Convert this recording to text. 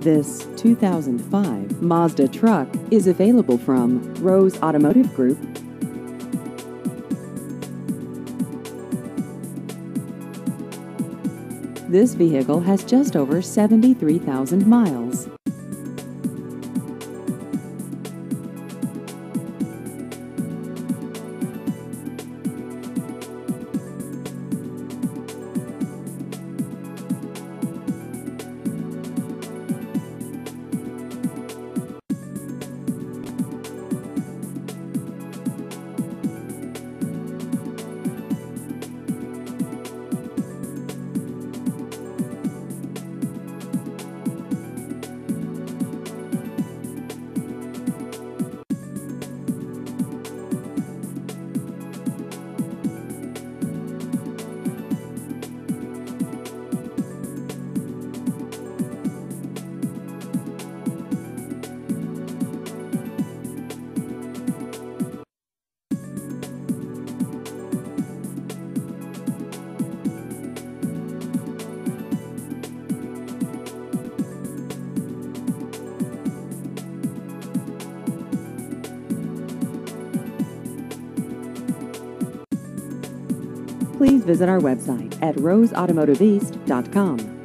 This 2005 Mazda truck is available from Rose Automotive Group. This vehicle has just over 73,000 miles. Please visit our website at roseautomotiveeast.com.